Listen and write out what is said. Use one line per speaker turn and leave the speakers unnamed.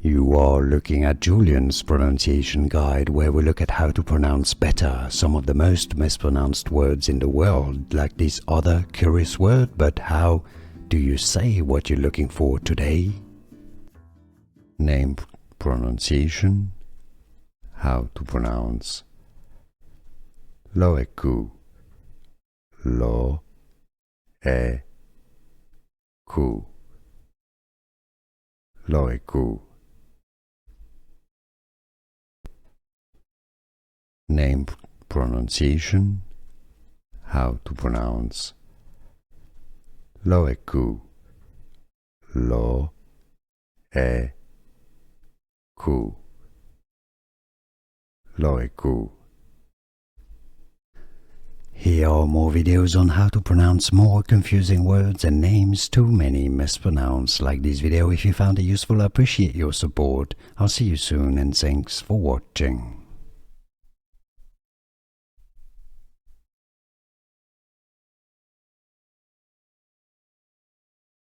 You are looking at Julian's pronunciation guide, where we look at how to pronounce better some of the most mispronounced words in the world, like this other curious word. But how do you say what you're looking for today? Name, pronunciation, how to pronounce Loeku, Loeku, Loeku. Name, pronunciation, how to pronounce Loeku, Loeku, Loeku. Here are more videos on how to pronounce more confusing words and names too many mispronounced. Like this video if you found it useful. I appreciate your support. I'll see you soon and thanks for watching.